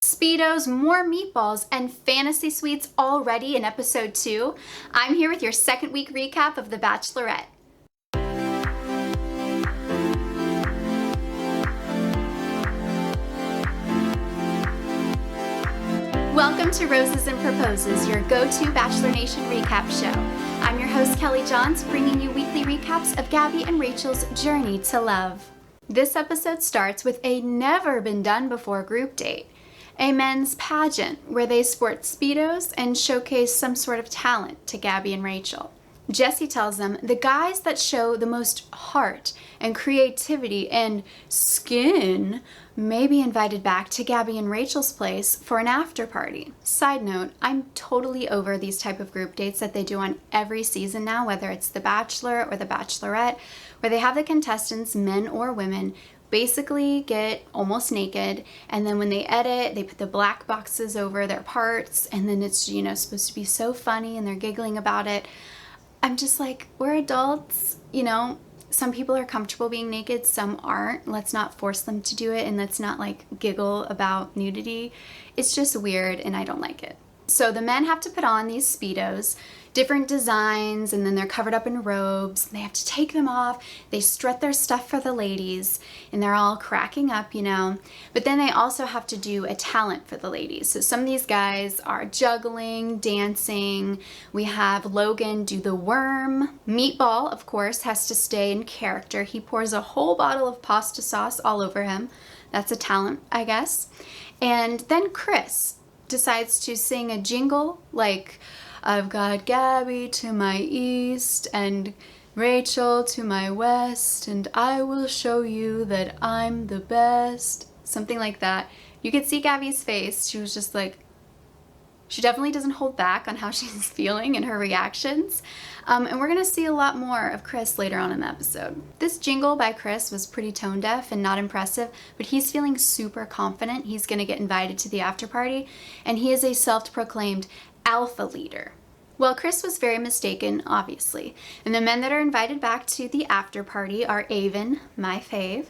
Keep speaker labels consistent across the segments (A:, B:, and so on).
A: Speedos, more meatballs, and fantasy suites already in episode 2. I'm here with your second week recap of The Bachelorette. Welcome to Roses and Proposes, your go-to Bachelor Nation recap show. I'm your host, Kelly Johns, bringing you weekly recaps of Gabby and Rachel's journey to love. This episode starts with a never-been-done-before group date. A men's pageant where they sport Speedos and showcase some sort of talent to Gabby and Rachel. Jesse tells them the guys that show the most heart and creativity and skin may be invited back to Gabby and Rachel's place for an after party. Side note, I'm totally over these type of group dates that they do on every season now, whether it's The Bachelor or The Bachelorette, where they have the contestants, men or women, basically get almost naked, and then when they edit, they put the black boxes over their parts, and then it's, supposed to be so funny and they're giggling about it. I'm just like, we're adults, some people are comfortable being naked, some aren't. Let's not force them to do it, and let's not giggle about nudity. It's just weird and I don't like it. So the men have to put on these Speedos, different designs, and then they're covered up in robes. They have to take them off. They strut their stuff for the ladies, and they're all cracking up, But then they also have to do a talent for the ladies. So some of these guys are juggling, dancing. We have Logan do the worm. Meatball, of course, has to stay in character. He pours a whole bottle of pasta sauce all over him. That's a talent, I guess. And then Chris decides to sing a jingle like, I've got Gabby to my east and Rachel to my west, and I will show you that I'm the best. Something like that. You could see Gabby's face. She was just like, she definitely doesn't hold back on how she's feeling and her reactions. And we're going to see a lot more of Chris later on in the episode. This jingle by Chris was pretty tone deaf and not impressive, but he's feeling super confident. He's going to get invited to the after party, and he is a self-proclaimed alpha leader. Well, Chris was very mistaken, obviously. And the men that are invited back to the after party are Avon, my fave,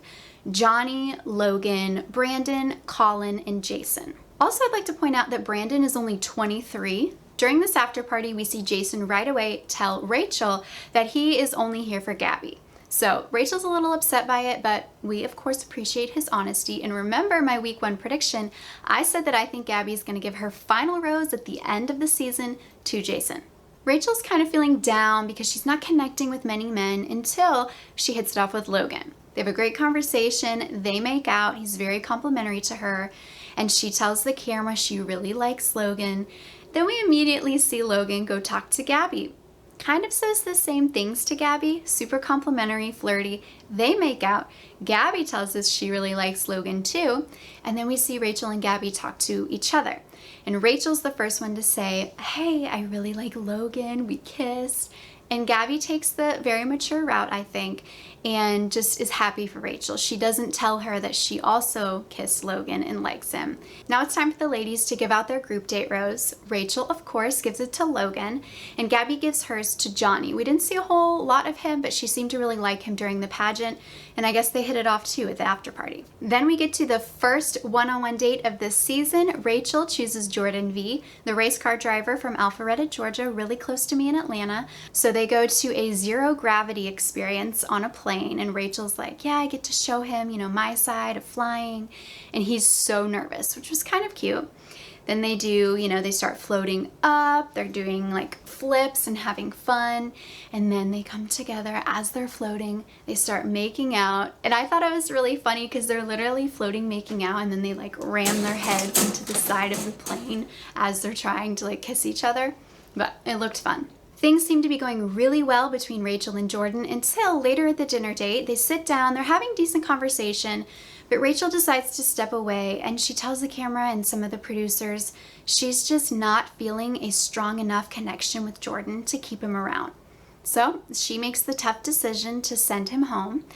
A: Johnny, Logan, Brandon, Colin, and Jason. Also, I'd like to point out that Brandon is only 23. During this after party, we see Jason right away tell Rachel that he is only here for Gabby. So Rachel's a little upset by it, but we of course appreciate his honesty. And remember my week 1 prediction, I said that I think Gabby's gonna give her final rose at the end of the season to Jason. Rachel's kind of feeling down because she's not connecting with many men until she hits it off with Logan. They have a great conversation, they make out, he's very complimentary to her, and she tells the camera she really likes Logan. Then we immediately see Logan go talk to Gabby. Kind of says the same things to Gabby, super complimentary, flirty. They make out. Gabby tells us she really likes Logan too. And then we see Rachel and Gabby talk to each other. And Rachel's the first one to say, hey, I really like Logan, we kissed. And Gabby takes the very mature route, I think, and just is happy for Rachel. She doesn't tell her that she also kissed Logan and likes him. Now it's time for the ladies to give out their group date rose. Rachel, of course, gives it to Logan, and Gabby gives hers to Johnny. We didn't see a whole lot of him, but she seemed to really like him during the pageant, and I guess they hit it off too at the after party. Then we get to the first one-on-one date of this season. Rachel chooses Jordan V, the race car driver from Alpharetta, Georgia, really close to me in Atlanta. So they go to a zero gravity experience on a plane, and Rachel's like, yeah, I get to show him, my side of flying, and he's so nervous, which was kind of cute. Then they do, they start floating up, they're doing flips and having fun, and then they come together as they're floating, they start making out, and I thought it was really funny because they're literally floating, making out, and then they ram their heads into the side of the plane as they're trying to kiss each other, but it looked fun. Things seem to be going really well between Rachel and Jordan until later at the dinner date. They sit down, they're having decent conversation, but Rachel decides to step away, and she tells the camera and some of the producers she's just not feeling a strong enough connection with Jordan to keep him around. So she makes the tough decision to send him home.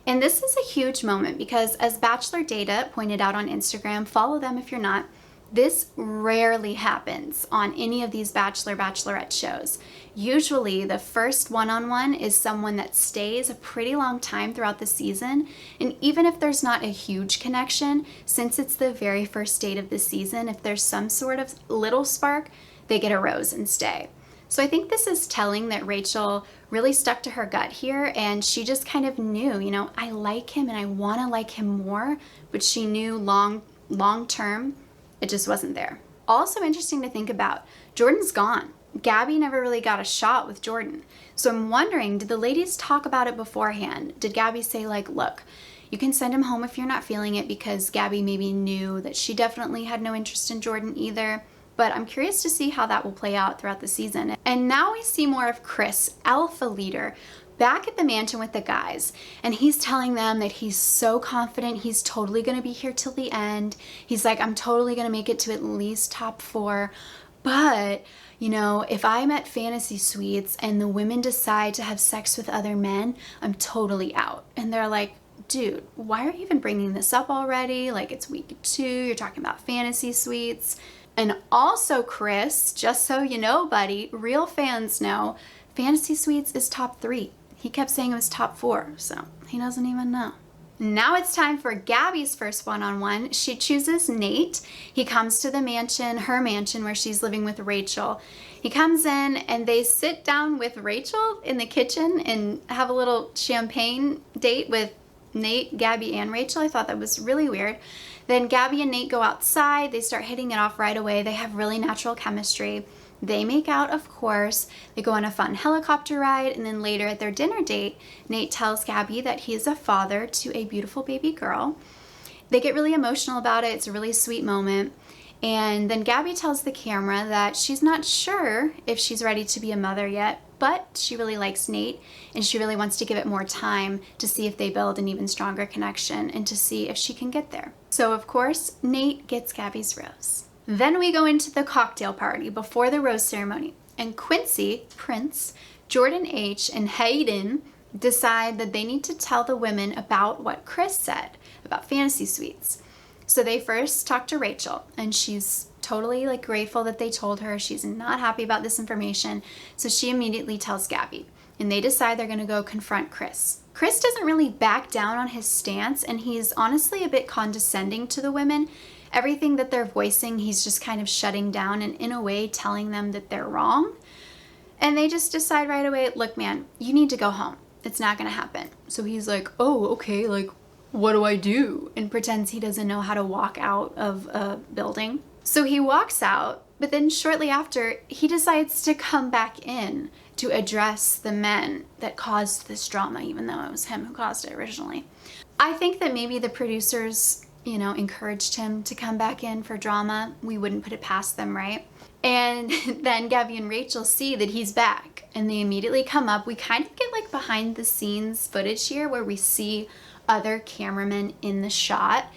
A: And this is a huge moment because, as Bachelor Data pointed out on Instagram, follow them if you're not, This rarely happens on any of these Bachelorette shows. Usually the first one-on-one is someone that stays a pretty long time throughout the season. And even if there's not a huge connection, since it's the very first date of the season, if there's some sort of little spark, they get a rose and stay. So I think this is telling that Rachel really stuck to her gut here, and she just kind of knew, I like him and I want to like him more, but she knew long term, it just wasn't there. Also interesting to think about, Jordan's gone. Gabby never really got a shot with Jordan. So I'm wondering, did the ladies talk about it beforehand? Did Gabby say like, look, you can send him home if you're not feeling it, because Gabby maybe knew that she definitely had no interest in Jordan either. But I'm curious to see how that will play out throughout the season. And now we see more of Chris, alpha leader, back at the mansion with the guys, and he's telling them that he's so confident he's totally going to be here till the end. He's like, I'm totally going to make it to at least top 4, but if I'm at fantasy suites and the women decide to have sex with other men, I'm totally out. And they're like, dude, why are you even bringing this up already? Like, it's week 2, you're talking about fantasy suites. And also, Chris, just so you know, buddy, real fans know, fantasy suites is top 3. He kept saying it was top 4, so he doesn't even know. Now it's time for Gabby's first one-on-one. She chooses Nate. He comes to the mansion, her mansion, where she's living with Rachel. He comes in and they sit down with Rachel in the kitchen and have a little champagne date with Nate, Gabby, and Rachel. I thought that was really weird. Then Gabby and Nate go outside. They start hitting it off right away. They have really natural chemistry. They make out, of course. They go on a fun helicopter ride, and then later at their dinner date, Nate tells Gabby that he is a father to a beautiful baby girl. They get really emotional about it. It's a really sweet moment. And then Gabby tells the camera that she's not sure if she's ready to be a mother yet, but she really likes Nate, and she really wants to give it more time to see if they build an even stronger connection and to see if she can get there. So, of course, Nate gets Gabby's rose. Then we go into the cocktail party before the rose ceremony, and Quincy, Prince, Jordan H., and Hayden decide that they need to tell the women about what Chris said about fantasy suites. So they first talk to Rachel, and she's totally grateful that they told her. She's not happy about this information, so she immediately tells Gabby, and they decide they're going to go confront Chris. Chris doesn't really back down on his stance, and he's honestly a bit condescending to the women. Everything that they're voicing, he's just kind of shutting down and in a way telling them that they're wrong. And they just decide right away, look, man, you need to go home. It's not going to happen. So he's like, oh, okay, what do I do? And pretends he doesn't know how to walk out of a building. So he walks out, but then shortly after, he decides to come back in to address the men that caused this drama, even though it was him who caused it originally. I think that maybe the producers encouraged him to come back in for drama. We wouldn't put it past them, right? And then Gabby and Rachel see that he's back, and they immediately come up. We kind of get behind the scenes footage here where we see other cameramen in the shot,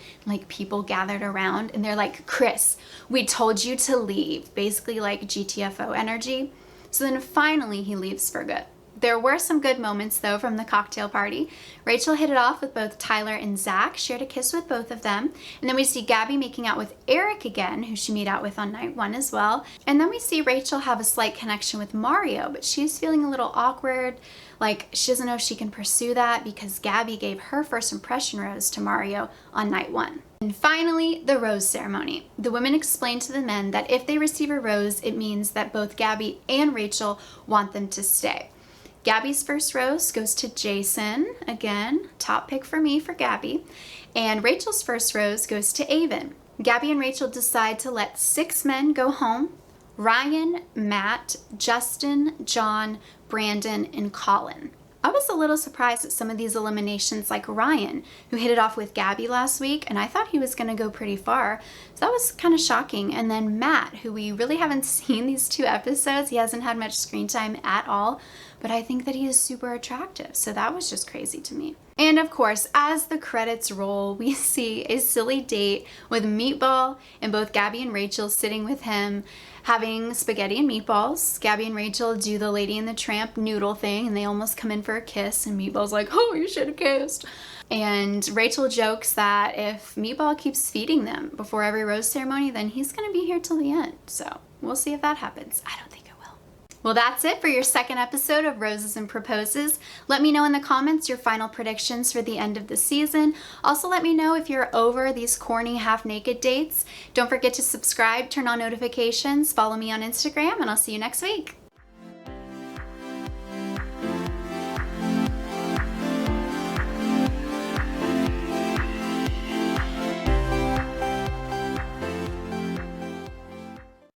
A: people gathered around, and they're like, Chris, we told you to leave. Basically GTFO energy. So then finally he leaves for good. There were some good moments, though, from the cocktail party. Rachel hit it off with both Tyler and Zach, shared a kiss with both of them. And then we see Gabby making out with Eric again, who she made out with on night 1 as well. And then we see Rachel have a slight connection with Mario, but she's feeling a little awkward. She doesn't know if she can pursue that because Gabby gave her first impression rose to Mario on night 1. And finally, the rose ceremony. The women explain to the men that if they receive a rose, it means that both Gabby and Rachel want them to stay. Gabby's first rose goes to Jason, again, top pick for me for Gabby, and Rachel's first rose goes to Avon. Gabby and Rachel decide to let 6 men go home: Ryan, Matt, Justin, John, Brandon, and Colin. I was a little surprised at some of these eliminations, like Ryan, who hit it off with Gabby last week, and I thought he was going to go pretty far. So that was kind of shocking. And then Matt, who we really haven't seen these 2 episodes. He hasn't had much screen time at all, but I think that he is super attractive. So that was just crazy to me. And of course, as the credits roll, we see a silly date with Meatball and both Gabby and Rachel sitting with him having spaghetti and meatballs. Gabby and Rachel do the Lady and the Tramp noodle thing, and they almost come in for a kiss, and Meatball's like, oh, you should have kissed. And Rachel jokes that if Meatball keeps feeding them before every rose ceremony, then he's going to be here till the end. So we'll see if that happens. I don't think it will. Well, that's it for your second episode of Roses and Proposes. Let me know in the comments your final predictions for the end of the season. Also, let me know if you're over these corny half-naked dates. Don't forget to subscribe, turn on notifications, follow me on Instagram, and I'll see you next week.